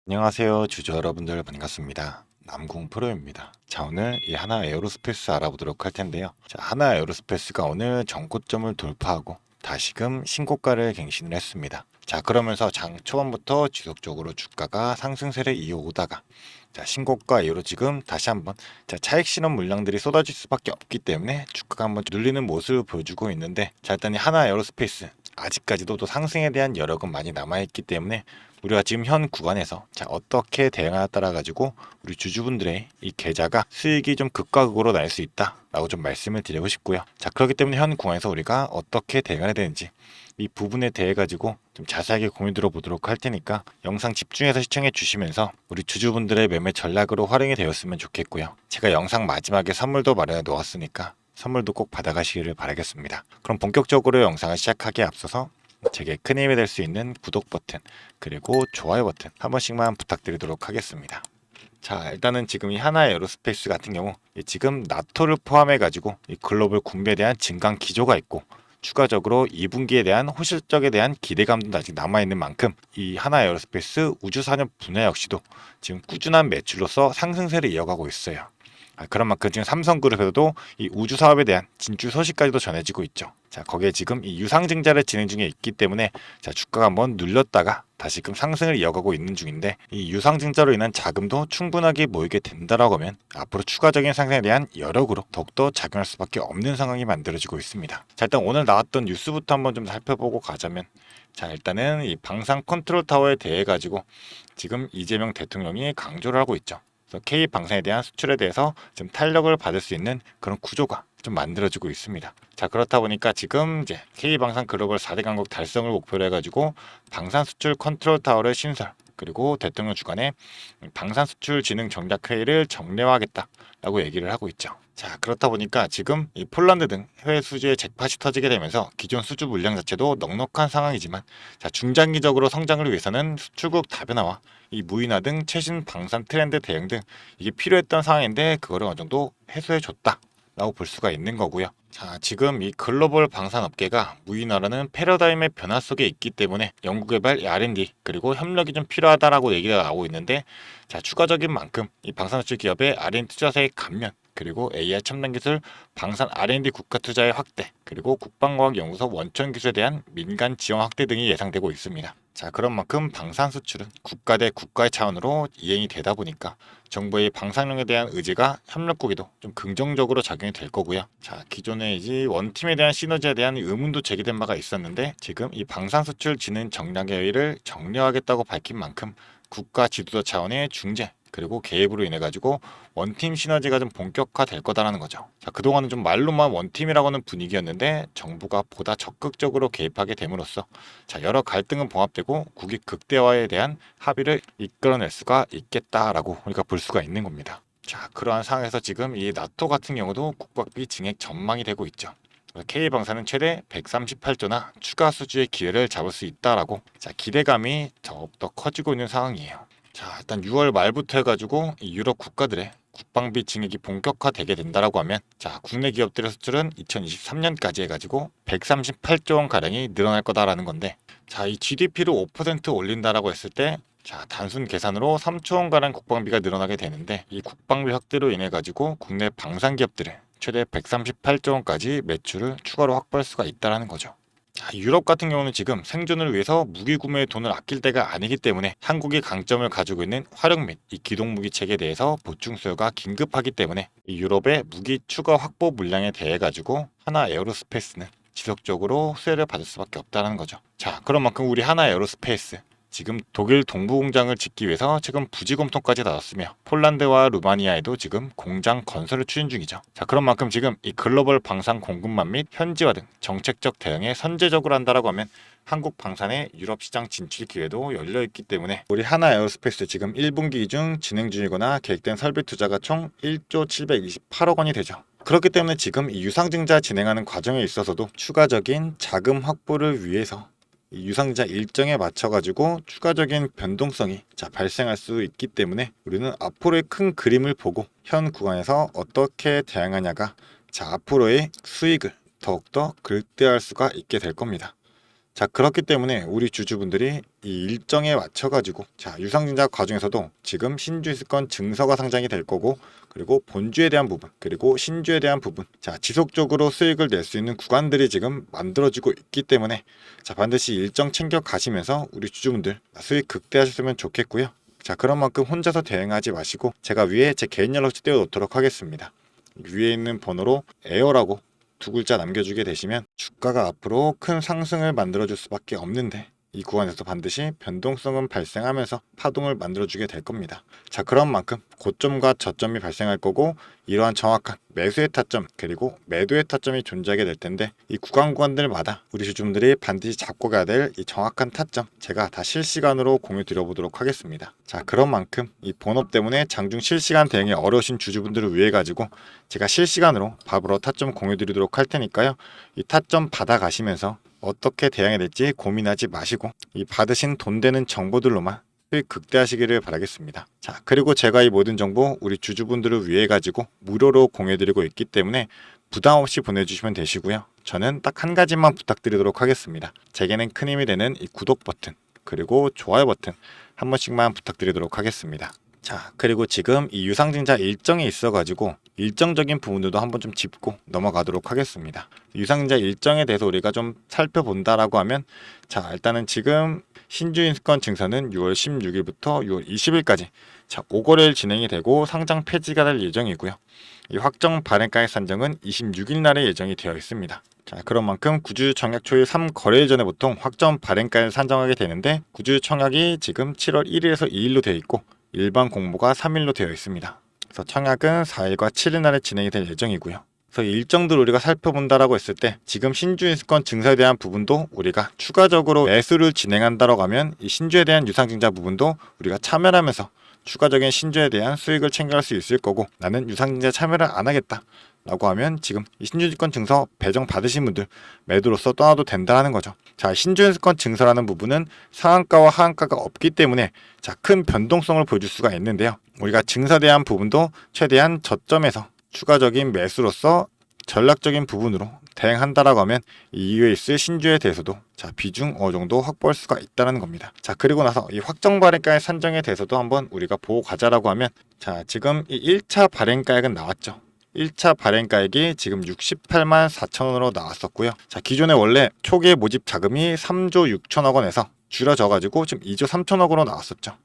안녕하세요. 주주 여러분들 반갑습니다. 남궁 프로입니다. 자, 오늘 이 하나 에어로스페이스 알아보도록 할 텐데요. 자, 하나 에어로스페이스가 오늘 전고점을 돌파하고 다시금 신고가를 갱신을 했습니다. 자, 그러면서 장 초반부터 지속적으로 주가가 상승세를 이어오다가 자, 신고가 이후로 지금 다시 한번 차익 실현 물량들이 쏟아질 수밖에 없기 때문에 주가가 한번 눌리는 모습을 보여주고 있는데, 자, 일단 이 하나 에어로스페이스 아직까지도 또 상승에 대한 여력은 많이 남아있기 때문에 우리가 지금 현 구간에서 어떻게 대응하에 따라 가지고 우리 주주분들의 이 계좌가 수익이 좀 극과 극으로 날 수 있다라고 좀 말씀을 드리고 싶고요. 자, 그렇기 때문에 현 구간에서 우리가 어떻게 대응해야 되는지 이 부분에 대해 가지고 좀 자세하게 고민 들어보도록 할 테니까 영상 집중해서 시청해 주시면서 우리 주주분들의 매매 전략으로 활용이 되었으면 좋겠고요. 제가 영상 마지막에 선물도 마련해 놓았으니까 선물도 꼭 받아가시기를 바라겠습니다. 그럼 본격적으로 영상을 시작하기에 앞서서 제게 큰 힘이 될 수 있는 구독 버튼 그리고 좋아요 버튼 한 번씩만 부탁드리도록 하겠습니다. 자, 일단은 지금 이 하나 에어로스페이스 같은 경우 지금 나토를 포함해 가지고 이 글로벌 군비에 대한 증강 기조가 있고, 추가적으로 2분기에 대한 호실적에 대한 기대감도 아직 남아있는 만큼 이 하나 에어로스페이스 우주산업 분야 역시도 지금 꾸준한 매출로서 상승세를 이어가고 있어요. 그런 만큼 지금 삼성그룹에서도 이 우주 사업에 대한 진출 소식까지도 전해지고 있죠. 자, 거기에 지금 이 유상증자를 진행 중에 있기 때문에 자, 주가가 한번 눌렸다가 다시금 상승을 이어가고 있는 중인데, 이 유상증자로 인한 자금도 충분하게 모이게 된다라고 하면 앞으로 추가적인 상승에 대한 여력으로 더욱더 작용할 수밖에 없는 상황이 만들어지고 있습니다. 자, 일단 오늘 나왔던 뉴스부터 한번 좀 살펴보고 가자면, 자, 일단은 이 방산 컨트롤 타워에 대해 가지고 지금 이재명 대통령이 강조를 하고 있죠. K 방산에 대한 수출에 대해서 좀 탄력을 받을 수 있는 그런 구조가 좀 만들어지고 있습니다. 자, 그렇다 보니까 지금 이제 K 방산 글로벌 4대 강국 달성을 목표로 해가지고 방산 수출 컨트롤 타워를 신설, 그리고 대통령 주관에 방산 수출 진흥 전략 회의를 정례화하겠다라고 얘기를 하고 있죠. 자, 그렇다 보니까 지금 이 폴란드 등 해외 수주의 잭팟이 터지게 되면서 기존 수주 물량 자체도 넉넉한 상황이지만, 자, 중장기적으로 성장을 위해서는 수출국 다변화와 이 무인화 등 최신 방산 트렌드 대응 등 이게 필요했던 상황인데 그거를 어느 정도 해소해 줬다라고 볼 수가 있는 거고요. 자, 지금 이 글로벌 방산 업계가 무인화라는 패러다임의 변화 속에 있기 때문에 연구개발, R&D 그리고 협력이 좀 필요하다라고 얘기가 나오고 있는데, 자, 추가적인 만큼 이 방산수출 기업의 R&D 투자세의 감면, 그리고 AI 첨단 기술, 방산 R&D 국가 투자의 확대, 그리고 국방과학연구소 원천 기술에 대한 민간 지원 확대 등이 예상되고 있습니다. 자, 그런 만큼 방산 수출은 국가 대 국가의 차원으로 이행이 되다 보니까 정부의 방산용에 대한 의지가 협력국에도 좀 긍정적으로 작용이 될 거고요. 자, 기존에 이제 원팀에 대한 시너지에 대한 의문도 제기된 바가 있었는데, 지금 이 방산 수출 진흥 정략의 회의를 정리하겠다고 밝힌 만큼 국가 지도자 차원의 중재 그리고 개입으로 인해 가지고 원팀 시너지가 좀 본격화될 거다라는 거죠. 자, 그동안은 좀 말로만 원팀이라고 하는 분위기였는데 정부가 보다 적극적으로 개입하게 됨으로써 자, 여러 갈등은 봉합되고 국익 극대화에 대한 합의를 이끌어낼 수가 있겠다라고 우리가 볼 수가 있는 겁니다. 자, 그러한 상황에서 지금 이 나토 같은 경우도 국방비 증액 전망이 되고 있죠. K방사는 최대 138조나 추가 수주의 기회를 잡을 수 있다라고 자, 기대감이 더욱더 커지고 있는 상황이에요. 자, 일단 6월 말부터 해가지고 이 유럽 국가들의 국방비 증액이 본격화되게 된다라고 하면, 자, 국내 기업들의 수출은 2023년까지 해가지고 138조 원 가량이 늘어날 거다라는 건데, 자, 이 GDP를 5% 올린다라고 했을 때, 자, 단순 계산으로 3조 원 가량 국방비가 늘어나게 되는데, 이 국방비 확대로 인해 가지고 국내 방산 기업들의 최대 138조 원까지 매출을 추가로 확보할 수가 있다라는 거죠. 자, 유럽 같은 경우는 지금 생존을 위해서 무기 구매에 돈을 아낄 때가 아니기 때문에 한국이 강점을 가지고 있는 화력 및 이 기동 무기 체계에 대해서 보충 수요가 긴급하기 때문에 이 유럽의 무기 추가 확보 물량에 대해 가지고 하나 에어로스페이스는 지속적으로 수혜를 받을 수밖에 없다는 거죠. 자, 그런 만큼 우리 하나 에어로스페이스 지금 독일 동부 공장을 짓기 위해서 지금 부지 검토까지 나왔으며 폴란드와 루마니아에도 지금 공장 건설을 추진 중이죠. 자, 그런 만큼 지금 이 글로벌 방산 공급망 및 현지화 등 정책적 대응에 선제적으로 한다라고 하면 한국 방산의 유럽 시장 진출 기회도 열려 있기 때문에 우리 하나 에어스페이스 지금 1분기 기준 진행 중이거나 계획된 설비 투자가 총 1조 728억 원이 되죠. 그렇기 때문에 지금 이 유상증자 진행하는 과정에 있어서도 추가적인 자금 확보를 위해서 이 유상증자 일정에 맞춰 가지고 추가적인 변동성이 발생할 수 있기 때문에 우리는 앞으로의 큰 그림을 보고 현 구간에서 어떻게 대응하냐가 앞으로의 수익을 더욱더 극대화할 수가 있게 될 겁니다. 자, 그렇기 때문에 우리 주주분들이 이 일정에 맞춰가지고 자, 유상증자 과정에서도 지금 신주입건 증서가 상장이 될 거고, 그리고 본주에 대한 부분, 그리고 신주에 대한 부분, 자, 지속적으로 수익을 낼 수 있는 구간들이 지금 만들어지고 있기 때문에 자, 반드시 일정 챙겨 가시면서 우리 주주분들 수익 극대화하셨으면 좋겠고요. 자, 그런 만큼 혼자서 대응하지 마시고 제가 위에 제 개인 연락처 띄워놓도록 하겠습니다. 위에 있는 번호로 에어라고 두 글자 남겨주게 되시면 주가가 앞으로 큰 상승을 만들어줄 수밖에 없는데, 이 구간에서 반드시 변동성은 발생하면서 파동을 만들어주게 될 겁니다. 자, 그런 만큼 고점과 저점이 발생할 거고, 이러한 정확한 매수의 타점 그리고 매도의 타점이 존재하게 될 텐데, 이 구간들마다 우리 주주분들이 반드시 잡고 가야 될 이 정확한 타점 제가 다 실시간으로 공유 드려보도록 하겠습니다. 자, 그런 만큼 이 본업 때문에 장중 실시간 대응이 어려우신 주주분들을 위해 가지고 제가 실시간으로 바로 타점 공유 드리도록 할 테니까요. 이 타점 받아 가시면서 어떻게 대응해야 될지 고민하지 마시고 이 받으신 돈 되는 정보들로만 수익 극대화하시기를 바라겠습니다. 자, 그리고 제가 이 모든 정보 우리 주주분들을 위해 가지고 무료로 공유드리고 있기 때문에 부담 없이 보내주시면 되시고요. 저는 딱 한 가지만 부탁드리도록 하겠습니다. 제게는 큰 힘이 되는 이 구독 버튼 그리고 좋아요 버튼 한 번씩만 부탁드리도록 하겠습니다. 자, 그리고 지금 이 유상증자 일정이 있어가지고 일정적인 부분들도 한번 좀 짚고 넘어가도록 하겠습니다. 유상증자 일정에 대해서 우리가 좀 살펴본다라고 하면, 자, 일단은 지금 신주인수권 증서는 6월 16일부터 6월 20일까지 자, 5거래일 진행이 되고 상장 폐지가 될 예정이고요. 이 확정 발행가액 산정은 26일 날에 예정이 되어 있습니다. 자, 그런 만큼 구주 청약 초일 3거래일 전에 보통 확정 발행가액을 산정하게 되는데, 구주 청약이 지금 7월 1일에서 2일로 되어 있고 일반 공모가 3일로 되어 있습니다. 그래서 청약은 4일과 7일 날에 진행이 될 예정이고요. 그래서 일정들 우리가 살펴본다라고 했을 때 지금 신주인수권 증서에 대한 부분도 우리가 추가적으로 매수를 진행한다라고 하면 이 신주에 대한 유상증자 부분도 우리가 참여하면서 추가적인 신주에 대한 수익을 챙겨갈 수 있을 거고, 나는 유상증자 참여를 안 하겠다 라고 하면 지금 이 신주인수권 증서 배정 받으신 분들 매도로서 떠나도 된다는 거죠. 자, 신주인수권 증서라는 부분은 상한가와 하한가가 없기 때문에 자, 큰 변동성을 보여줄 수가 있는데요. 우리가 증서에 대한 부분도 최대한 저점에서 추가적인 매수로서 전략적인 부분으로 대응한다라고 하면 이 이후에 있을 신주에 대해서도 자, 비중 어느 정도 확보할 수가 있다는 겁니다. 자, 그리고 나서 이 확정 발행가액 산정에 대해서도 한번 우리가 보고 가자라고 하면, 자, 지금 이 1차 발행가액은 나왔죠. 1차 발행가액이 지금 68만 4천원으로 나왔었고요. 자, 기존에 원래 초기에 모집 자금이 3조 6천억 원에서 줄여져가지고 지금 2조 3천억으로 나왔었죠.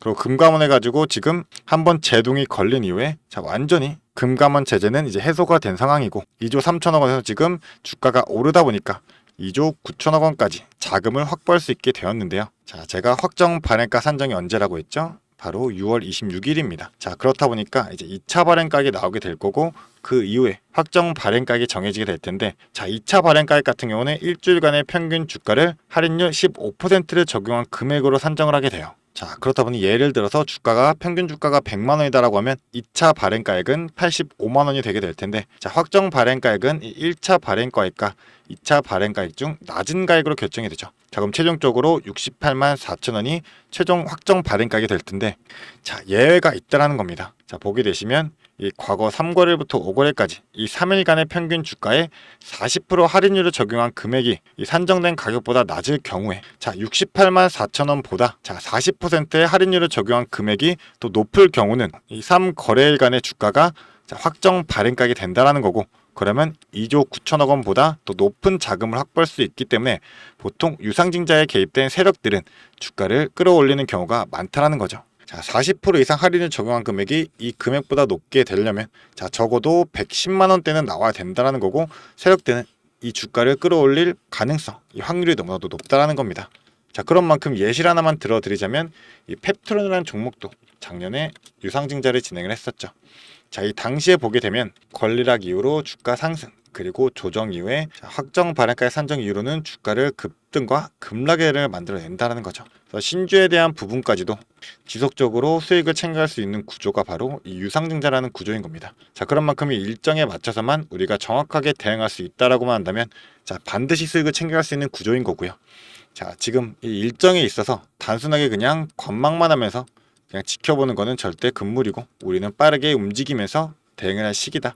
그리고 금감원해가지고 지금 한번 제동이 걸린 이후에 자, 완전히 금감원 제재는 이제 해소가 된 상황이고 2조 3천억 원에서 지금 주가가 오르다 보니까 2조 9천억 원까지 자금을 확보할 수 있게 되었는데요. 자, 제가 확정 발행가 산정이 언제라고 했죠? 바로 6월 26일입니다. 자, 그렇다 보니까 이제 2차 발행가액이 나오게 될 거고, 그 이후에 확정 발행가액이 정해지게 될 텐데, 자, 2차 발행가액 같은 경우는 일주일간의 평균 주가를 할인율 15%를 적용한 금액으로 산정을 하게 돼요. 자, 그렇다 보니 예를 들어서 주가가 평균 주가가 100만 원이다라고 하면 2차 발행가액은 85만 원이 되게 될 텐데, 자, 확정 발행가액은 1차 발행가액과 2차 발행가액 중 낮은 가액으로 결정이 되죠. 자, 그럼 최종적으로 68만 4천 원이 최종 확정 발행가액이 될 텐데, 자, 예외가 있다라는 겁니다. 자, 보게 되시면 이 과거 3거래일부터 5거래일까지 이 3일간의 평균 주가에 40% 할인율을 적용한 금액이 이 산정된 가격보다 낮을 경우에, 자, 68만 4천 원보다 자, 40%의 할인율을 적용한 금액이 또 높을 경우는 이 3거래일간의 주가가 자, 확정 발행가액이 된다라는 거고, 그러면 2조 9천억 원보다 더 높은 자금을 확보할 수 있기 때문에 보통 유상증자에 개입된 세력들은 주가를 끌어올리는 경우가 많다라는 거죠. 자, 40% 이상 할인을 적용한 금액이 이 금액보다 높게 되려면 자, 적어도 110만 원대는 나와야 된다는 거고, 세력들은 이 주가를 끌어올릴 가능성, 이 확률이 너무나도 높다라는 겁니다. 자, 그런 만큼 예시를 하나만 들어드리자면 이 펩트론이라는 종목도 작년에 유상증자를 진행을 했었죠. 자, 이 당시에 보게 되면 권리락 이후로 주가 상승, 그리고 조정 이후에 확정 발행가액 산정 이후로는 주가를 급등과 급락을 만들어낸다는 거죠. 그래서 신주에 대한 부분까지도 지속적으로 수익을 챙겨갈 수 있는 구조가 바로 이 유상증자라는 구조인 겁니다. 자, 그런 만큼 이 일정에 맞춰서만 우리가 정확하게 대응할 수 있다라고만 한다면 자, 반드시 수익을 챙겨갈 수 있는 구조인 거고요. 자, 지금 이 일정에 있어서 단순하게 그냥 관망만 하면서 그냥 지켜보는 거는 절대 금물이고, 우리는 빠르게 움직이면서 대응을 할 시기다.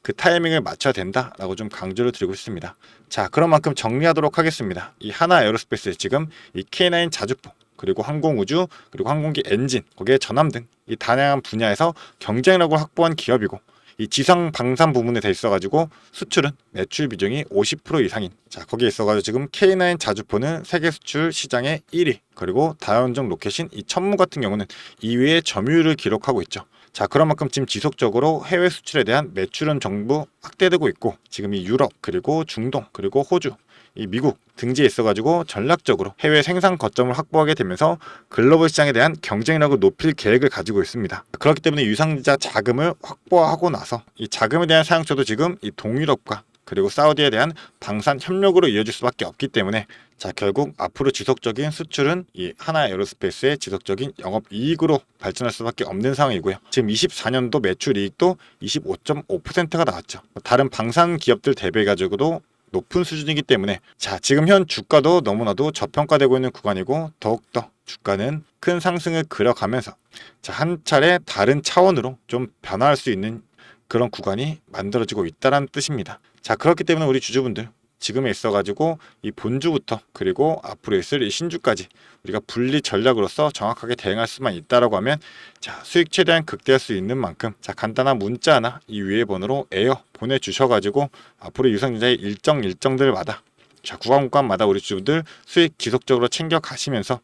그 타이밍을 맞춰야 된다라고 좀 강조를 드리고 싶습니다. 자, 그런 만큼 정리하도록 하겠습니다. 이 하나 에어로스페이스 지금 이 K9 자주포 그리고 항공우주 그리고 항공기 엔진 거기에 전함 등 이 다양한 분야에서 경쟁력을 확보한 기업이고 이 지상 방산 부분에 돼 있어가지고 수출은 매출 비중이 50% 이상인 자 거기에 있어가지고 지금 K9 자주포는 세계 수출 시장의 1위 그리고 다연종 로켓인 이 천무 같은 경우는 2위의 점유율을 기록하고 있죠. 자 그런 만큼 지금 지속적으로 해외 수출에 대한 매출은 정부 확대되고 있고 지금 이 유럽 그리고 중동 그리고 호주 이 미국 등지에 있어가지고 전략적으로 해외 생산 거점을 확보하게 되면서 글로벌 시장에 대한 경쟁력을 높일 계획을 가지고 있습니다. 그렇기 때문에 유상자 자금을 확보하고 나서 이 자금에 대한 사용처도 지금 이 동유럽과 그리고 사우디에 대한 방산 협력으로 이어질 수밖에 없기 때문에 자 결국 앞으로 지속적인 수출은 이 하나 에어로스페이스의 지속적인 영업이익으로 발전할 수밖에 없는 상황이고요. 지금 24년도 매출이익도 25.5%가 나왔죠. 다른 방산 기업들 대비해가지고도 높은 수준이기 때문에 자 지금 현 주가도 너무나도 저평가되고 있는 구간이고 더욱더 주가는 큰 상승을 그려가면서 자 한 차례 다른 차원으로 좀 변화할 수 있는 그런 구간이 만들어지고 있다는 뜻입니다. 자 그렇기 때문에 우리 주주분들 지금에 있어가지고 이 본주부터 그리고 앞으로 있을 이 신주까지 우리가 분리 전략으로서 정확하게 대응할 수만 있다라고 하면 자 수익 최대한 극대화할 수 있는 만큼 자 간단한 문자 하나 이 위에 번호로 에어 보내주셔가지고 앞으로 유상증자의 일정들마다 자 구간마다 우리 주주분들 수익 지속적으로 챙겨 가시면서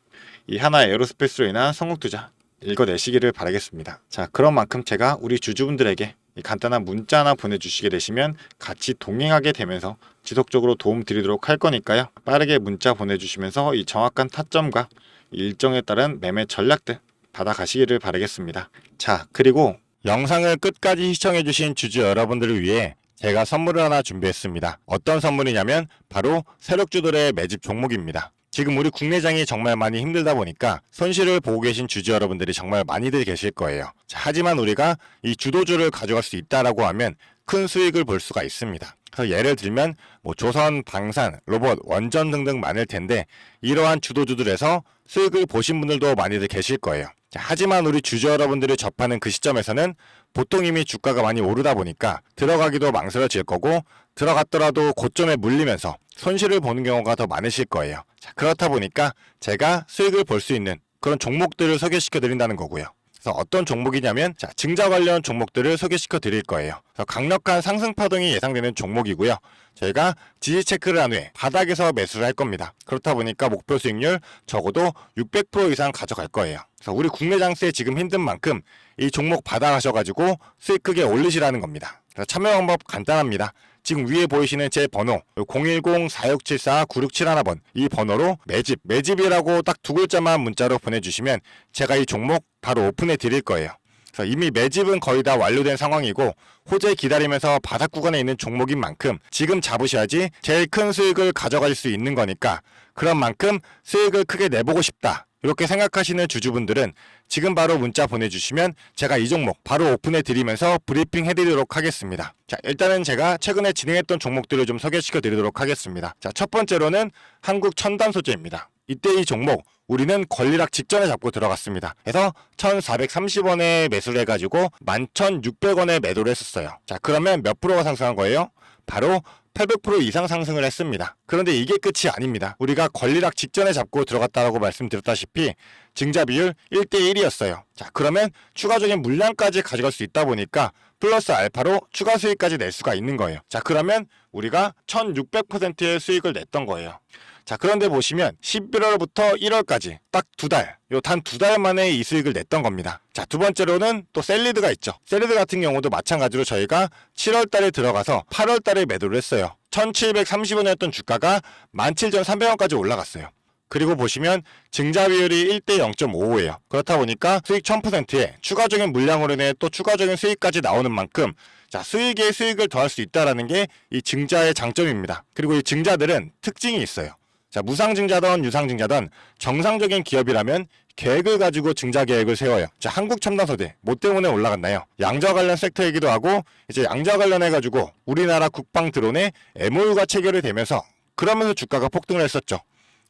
이 하나 에어로스페이스로 인한 성공 투자 읽어내시기를 바라겠습니다. 자 그런 만큼 제가 우리 주주분들에게 이 간단한 문자 하나 보내주시게 되시면 같이 동행하게 되면서 지속적으로 도움 드리도록 할 거니까요. 빠르게 문자 보내주시면서 이 정확한 타점과 일정에 따른 매매 전략들 받아가시기를 바라겠습니다. 자 그리고 영상을 끝까지 시청해주신 주주 여러분들을 위해 제가 선물을 하나 준비했습니다. 어떤 선물이냐면 바로 세력주들의 매집 종목입니다. 지금 우리 국내장이 정말 많이 힘들다 보니까 손실을 보고 계신 주주 여러분들이 정말 많이들 계실 거예요. 자, 하지만 우리가 이 주도주를 가져갈 수 있다라고 하면 큰 수익을 볼 수가 있습니다. 그래서 예를 들면 뭐 조선, 방산, 로봇, 원전 등등 많을 텐데 이러한 주도주들에서 수익을 보신 분들도 많이들 계실 거예요. 자, 하지만 우리 주주 여러분들이 접하는 그 시점에서는 보통 이미 주가가 많이 오르다 보니까 들어가기도 망설여질 거고 들어갔더라도 고점에 물리면서 손실을 보는 경우가 더 많으실 거예요. 자, 그렇다 보니까 제가 수익을 볼 수 있는 그런 종목들을 소개시켜 드린다는 거고요. 그래서 어떤 종목이냐면 자, 증자 관련 종목들을 소개시켜 드릴 거예요. 그래서 강력한 상승 파동이 예상되는 종목이고요. 저희가 지지 체크를 한 후에 바닥에서 매수를 할 겁니다. 그렇다 보니까 목표 수익률 적어도 600% 이상 가져갈 거예요. 그래서 우리 국내 장세 지금 힘든 만큼 이 종목 받아가셔가지고 수익 크게 올리시라는 겁니다. 그래서 참여 방법 간단합니다. 지금 위에 보이시는 제 번호 010-4674-9671번 이 번호로 매집이라고 딱 두 글자만 문자로 보내주시면 제가 이 종목 바로 오픈해 드릴 거예요. 그래서 이미 매집은 거의 다 완료된 상황이고 호재 기다리면서 바닥 구간에 있는 종목인 만큼 지금 잡으셔야지 제일 큰 수익을 가져갈 수 있는 거니까 그런 만큼 수익을 크게 내보고 싶다. 이렇게 생각하시는 주주분들은 지금 바로 문자 보내주시면 제가 이 종목 바로 오픈해 드리면서 브리핑 해드리도록 하겠습니다. 자, 일단은 제가 최근에 진행했던 종목들을 좀 소개시켜 드리도록 하겠습니다. 자, 첫 번째로는 한국 첨단 소재입니다. 이때 이 종목 우리는 권리락 직전에 잡고 들어갔습니다. 그래서 1,430원에 매수를 해가지고 11,600원에 매도를 했었어요. 자, 그러면 몇 프로가 상승한 거예요? 바로 800% 이상 상승을 했습니다. 그런데 이게 끝이 아닙니다. 우리가 권리락 직전에 잡고 들어갔다라고 말씀드렸다시피 증자 비율 1대1이었어요. 자, 그러면 추가적인 물량까지 가져갈 수 있다 보니까 플러스 알파로 추가 수익까지 낼 수가 있는 거예요. 자, 그러면 우리가 1600%의 수익을 냈던 거예요. 자, 그런데 보시면 11월부터 1월까지 딱 두 달, 단 두 달 만에 이 수익을 냈던 겁니다. 자, 두 번째로는 또 셀리드가 있죠. 셀리드 같은 경우도 마찬가지로 저희가 7월 달에 들어가서 8월 달에 매도를 했어요. 1730원이었던 주가가 17,300원까지 올라갔어요. 그리고 보시면 증자 비율이 1대 0.55예요. 그렇다 보니까 수익 1000%에 추가적인 물량으로 인해 또 추가적인 수익까지 나오는 만큼 자, 수익에 수익을 더할 수 있다는 게 이 증자의 장점입니다. 그리고 이 증자들은 특징이 있어요. 자, 무상증자든 유상증자든 정상적인 기업이라면 계획을 가지고 증자 계획을 세워요. 자, 한국첨단소재 뭐 때문에 올라갔나요? 양자 관련 섹터이기도 하고 이제 양자 관련해가지고 우리나라 국방 드론에 MOU가 체결이 되면서 그러면서 주가가 폭등을 했었죠.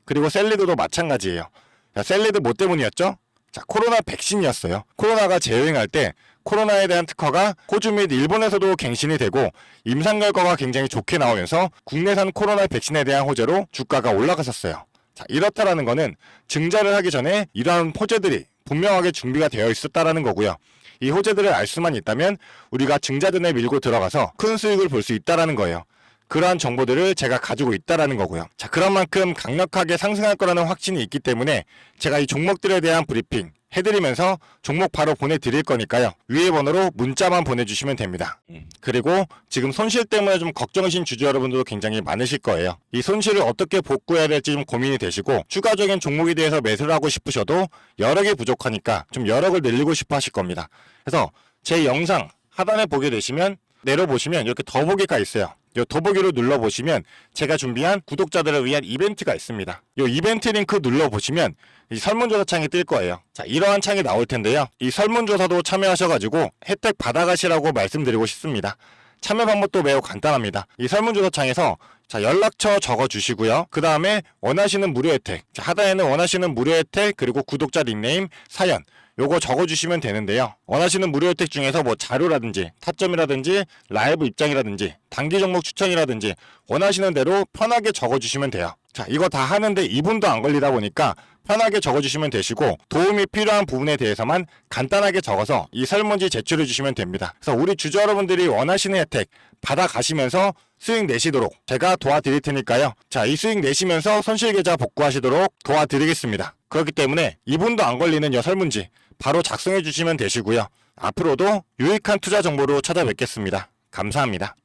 그리고 셀리드도 마찬가지예요. 자, 셀리드 뭐 때문이었죠? 자, 코로나 백신이었어요. 코로나가 재유행할 때 코로나에 대한 특허가 호주 및 일본에서도 갱신이 되고 임상 결과가 굉장히 좋게 나오면서 국내산 코로나 백신에 대한 호재로 주가가 올라갔었어요. 자, 이렇다라는 거는 증자를 하기 전에 이러한 호재들이 분명하게 준비가 되어 있었다라는 거고요. 이 호재들을 알 수만 있다면 우리가 증자전에 밀고 들어가서 큰 수익을 볼 수 있다라는 거예요. 그러한 정보들을 제가 가지고 있다라는 거고요. 자, 그런 만큼 강력하게 상승할 거라는 확신이 있기 때문에 제가 이 종목들에 대한 브리핑 해드리면서 종목 바로 보내드릴 거니까요. 위에 번호로 문자만 보내주시면 됩니다. 그리고 지금 손실 때문에 좀 걱정이신 주주 여러분들도 굉장히 많으실 거예요. 이 손실을 어떻게 복구해야 될지 좀 고민이 되시고 추가적인 종목에 대해서 매수를 하고 싶으셔도 여력이 부족하니까 좀 여력을 늘리고 싶어 하실 겁니다. 그래서 제 영상 하단에 보게 되시면 내려보시면 이렇게 더보기가 있어요. 이 더보기로 눌러보시면 제가 준비한 구독자들을 위한 이벤트가 있습니다. 이 이벤트 링크 눌러보시면 이 설문조사 창이 뜰 거예요. 자, 이러한 창이 나올 텐데요. 이 설문조사도 참여하셔가지고 혜택 받아가시라고 말씀드리고 싶습니다. 참여 방법도 매우 간단합니다. 이 설문조사 창에서 자, 연락처 적어주시고요. 그 다음에 원하시는 무료 혜택, 자, 하단에는 원하시는 무료 혜택 그리고 구독자 닉네임, 사연 요거 적어주시면 되는데요. 원하시는 무료 혜택 중에서 뭐 자료라든지 타점이라든지 라이브 입장이라든지 단기 종목 추천이라든지 원하시는 대로 편하게 적어주시면 돼요. 자, 이거 다 하는데 2분도 안 걸리다 보니까 편하게 적어주시면 되시고 도움이 필요한 부분에 대해서만 간단하게 적어서 이 설문지 제출해 주시면 됩니다. 그래서 우리 주주 여러분들이 원하시는 혜택 받아가시면서 수익 내시도록 제가 도와드릴 테니까요. 자, 이 수익 내시면서 손실계좌 복구하시도록 도와드리겠습니다. 그렇기 때문에 2분도 안 걸리는 이 설문지 바로 작성해 주시면 되시고요. 앞으로도 유익한 투자 정보로 찾아뵙겠습니다. 감사합니다.